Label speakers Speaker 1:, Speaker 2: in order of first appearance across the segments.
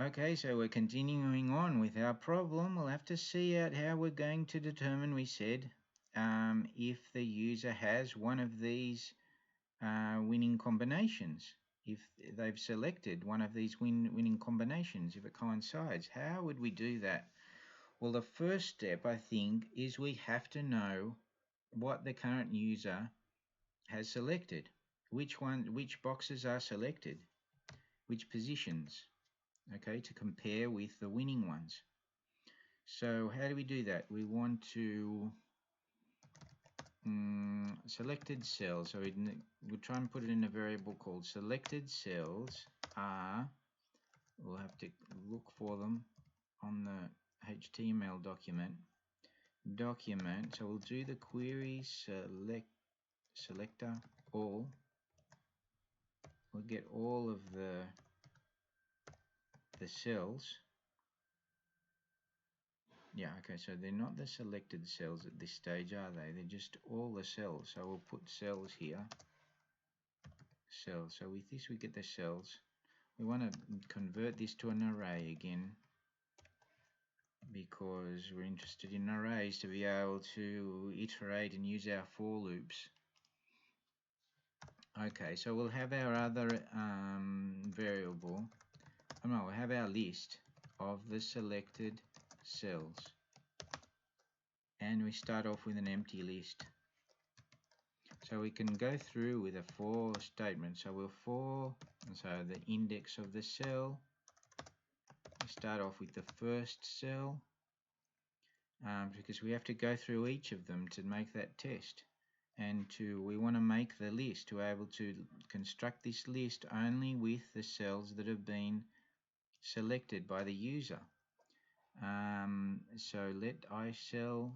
Speaker 1: Okay, so we're continuing on with our problem. We'll have to see out how we're going to determine, we said, if the user has one of these winning combinations. If they've selected one of these winning combinations, if it coincides, how would we do that? Well, the first step, I think, is we have to know what the current user has selected. Which boxes are selected, which positions, okay, to compare with the winning ones. So how do we do that? We want to selected cells. So we'll try and put it in a variable called selected cells are, we'll have to look for them on the HTML document. So we'll do the query selector all. We'll get all of the cells. Yeah, okay, so they're not the selected cells at this stage, are they? They're just all the cells. So we'll put cells here. Cells. So with this we get the cells. We want to convert this to an array again, because we're interested in arrays to be able to iterate and use our for loops. Okay, so we'll have our other variable. Oh no, we'll have our list of the selected cells, and we start off with an empty list. So we can go through with a for statement. So we'll for, so the index of the cell. We start off with the first cell, because we have to go through each of them to make that test. And we want to make the list, to be able to construct this list only with the cells that have been selected by the user. So let iCell,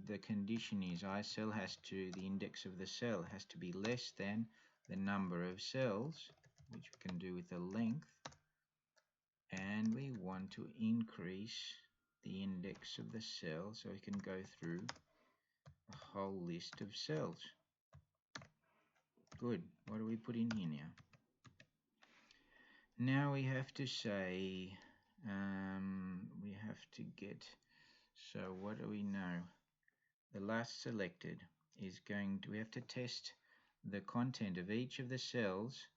Speaker 1: the condition is iCell the index of the cell has to be less than the number of cells, which we can do with the length, and we want to increase the index of the cell so we can go through a whole list of cells. Good. What do we put in here now? Now we have to say, we have to get, so what do we know? The last selected is we have to test the content of each of the cells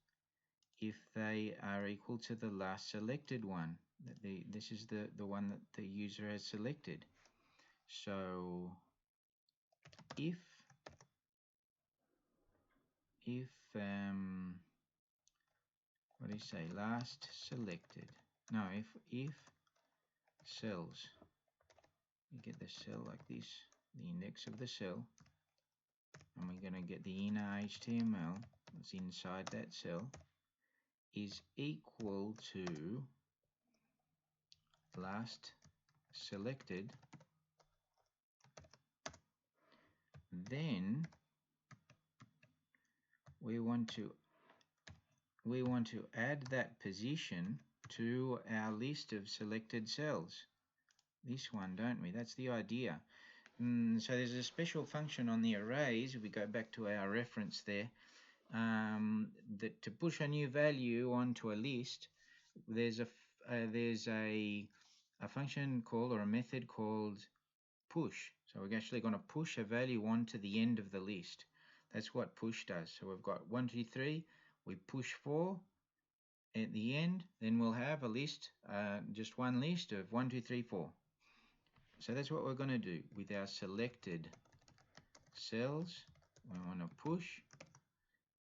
Speaker 1: if they are equal to the last selected one. This is the one that the user has selected. So if what do you say, last selected, no, if cells, you get the cell like this, the index of the cell, and we're going to get the inner HTML that's inside that cell, is equal to last selected, then we want to add that position to our list of selected cells. This one, don't we? That's the idea. So there's a special function on the arrays, if we go back to our reference there, that to push a new value onto a list, there's a function called, or a method called, push. So we're actually going to push a value onto the end of the list. That's what push does. So we've got 1, 2, 3. We push 4 at the end. Then we'll have a list, just one list of 1, 2, 3, 4. So that's what we're going to do with our selected cells. We want to push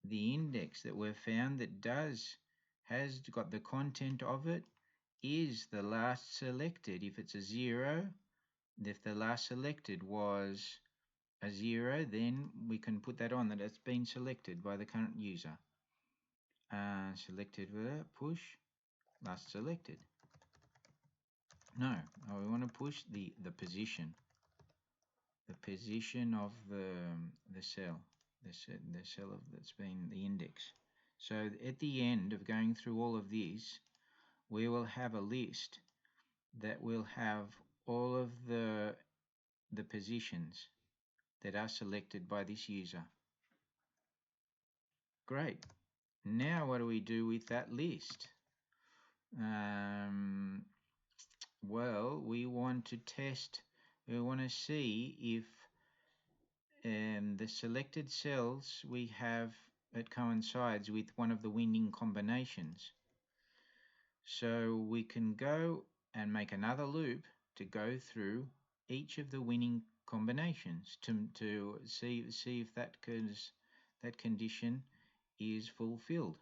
Speaker 1: the index that we've found that has got the content of it is the last selected. If it's a 0, if the last selected was a 0, then we can put that on, that it's been selected by the current user. Selected with a push last selected. No, we want to push the position. The position of the cell, the cell that's been the index. So at the end of going through all of these, we will have a list that will have all of the positions that are selected by this user. Great. Now what do we do with that list? Well, we want to see if the selected cells we have, it coincides with one of the winning combinations. So we can go and make another loop to go through each of the winning combinations to see if that condition is fulfilled.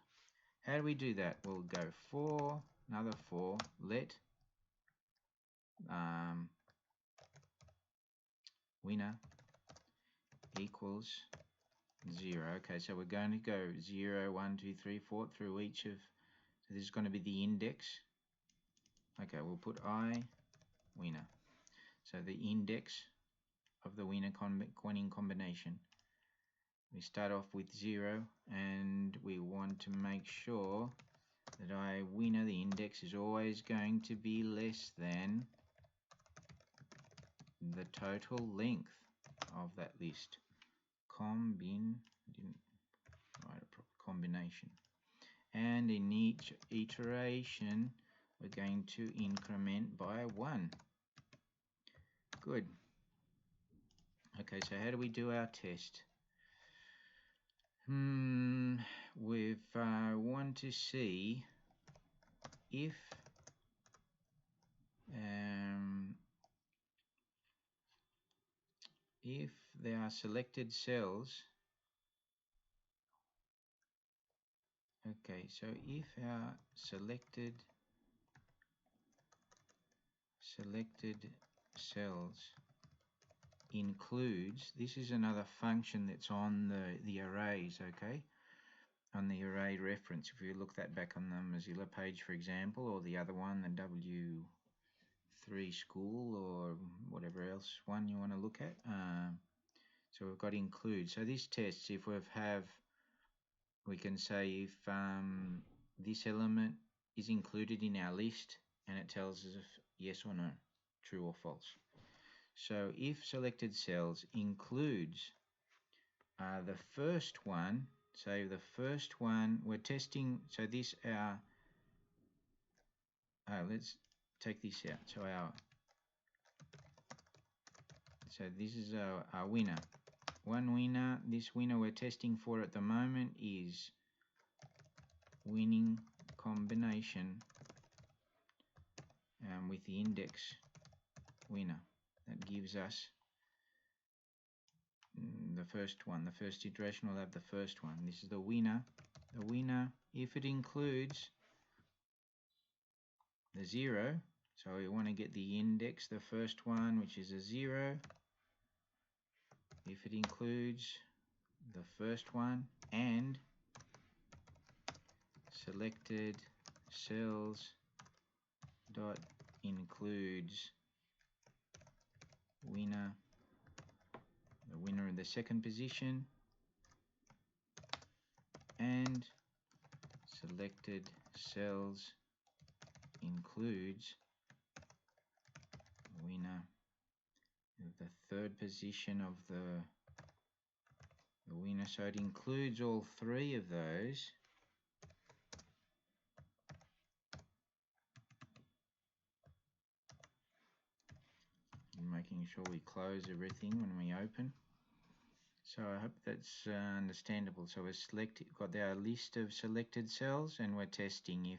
Speaker 1: How do we do that? We'll go for another for let winner equals 0. Okay, so we're going to go 0, 1, 2, 3, 4 through each of, so this is going to be the index. Okay, we'll put I winner. So the index of the winning combination. We start off with 0 and we want to make sure that I winner, the index, is always going to be less than the total length of that list. Didn't write a proper combination. And in each iteration we're going to increment by 1. Good. Okay, so how do we do our test? We want to see if there are selected cells. Okay, so if our selected cells includes, this is another function that's on the arrays, okay, on the array reference. If you look that back on the Mozilla page, for example, or the other one, the W3 school or whatever else one you want to look at. So we've got include. So this tests if we can say if this element is included in our list, and it tells us if yes or no, true or false. So if selected cells includes the first one, so the first one we're testing, so this let's take this out. So this is our winner. One winner, this winner we're testing for at the moment is winning combination with the index winner. That gives us the first one. The first iteration will have the first one. This is the winner. The winner, if it includes the 0, so we want to get the index, the first one, which is a 0. If it includes the first one and selected cells dot includes winner, the winner in the second position, and selected cells includes winner of the third position of the winner. So it includes all 3 of those. Making sure we close everything when we open. So I hope that's understandable. So we're got our list of selected cells, and we're testing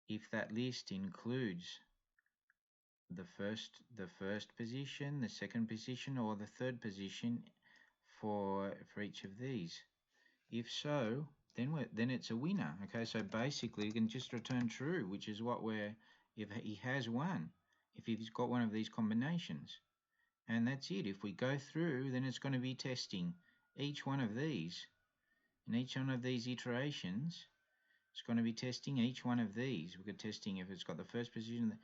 Speaker 1: if that list includes the first position, the second position, or the third position for each of these. If so, then it's a winner. Okay, so basically you can just return true, which is what if he has one, if he's got one of these combinations. And that's it. If we go through, then it's going to be testing each one of these. In each one of these iterations, it's going to be testing each one of these. We're testing if it's got the first position,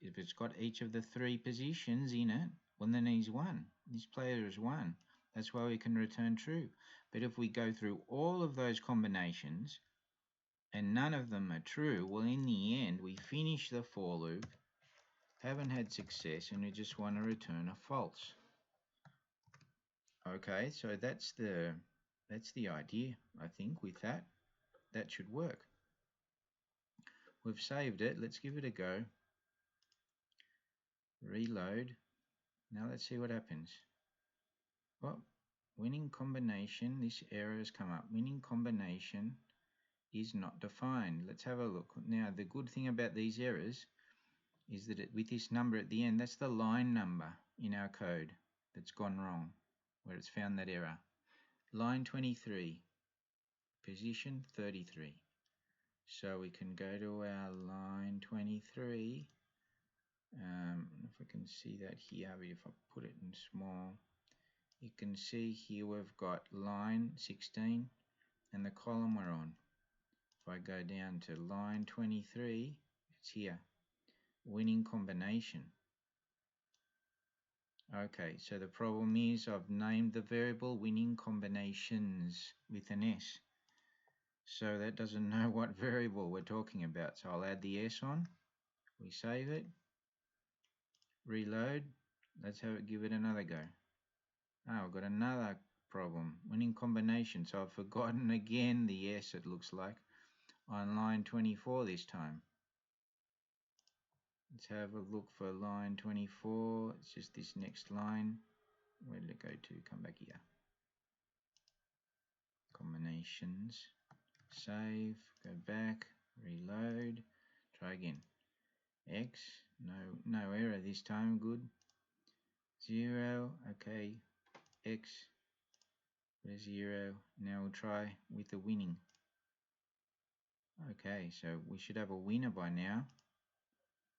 Speaker 1: if it's got each of the 3 positions in it, well then he's won. This player is won. That's why we can return true. But if we go through all of those combinations and none of them are true, well in the end we finish the for loop, haven't had success, and we just want to return a false. Okay, so that's the idea. I think with that should work. We've saved it. Let's give it a go. Reload. Now let's see what happens. Oh, winning combination. This error has come up. Winning combination is not defined. Let's have a look. Now, the good thing about these errors is that with this number at the end, that's the line number in our code that's gone wrong, where it's found that error. Line 23, position 33. So we can go to our line 23. If we can see that here, but if I put it in small, you can see here we've got line 16 and the column we're on. If I go down to line 23, it's here, winning combination. Okay, so the problem is I've named the variable winning combinations with an S. So that doesn't know what variable we're talking about. So I'll add the S on. We save it. Reload. Let's give it another go. Oh, I've got another problem. Winning combination. So I've forgotten again the S, it looks like, on line 24 this time. Let's have a look for line 24. It's just this next line. Where did it go to? Come back here. Combinations. Save. Go back. Reload. Try again. X. No error this time. Good. 0. Okay. X. 0. Now we'll try with the winning. Okay, so we should have a winner by now.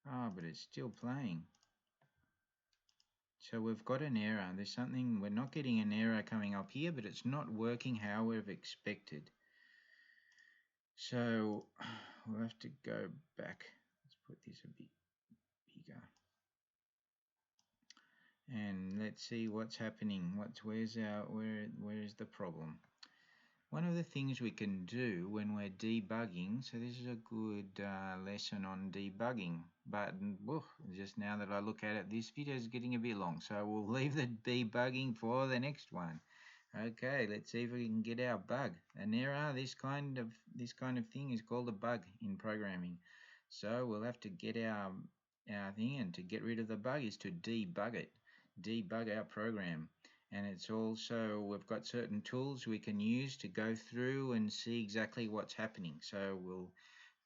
Speaker 1: Ah, but it's still playing. So we've got an error. There's something, we're not getting an error coming up here, but it's not working how we've expected. So we'll have to go back. Let's put this a bit bigger. And let's see what's happening. Where is the problem? One of the things we can do when we're debugging, so this is a good lesson on debugging, but just now that I look at it, this video is getting a bit long, so we'll leave the debugging for the next one. Okay, let's see if we can get our bug. An error, this kind of thing is called a bug in programming. So we'll have to get our thing, and to get rid of the bug is to debug it, debug our program. And it's also, we've got certain tools we can use to go through and see exactly what's happening. So we'll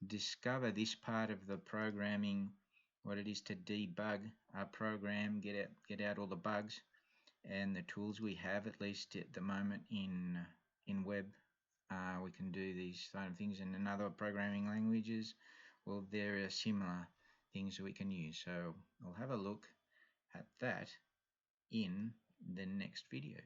Speaker 1: discover this part of the programming, what it is to debug our program, get out all the bugs, and the tools we have, at least at the moment in web. We can do these kind of things. In other programming languages, well, there are similar things that we can use. So I'll have a look at that in the next video.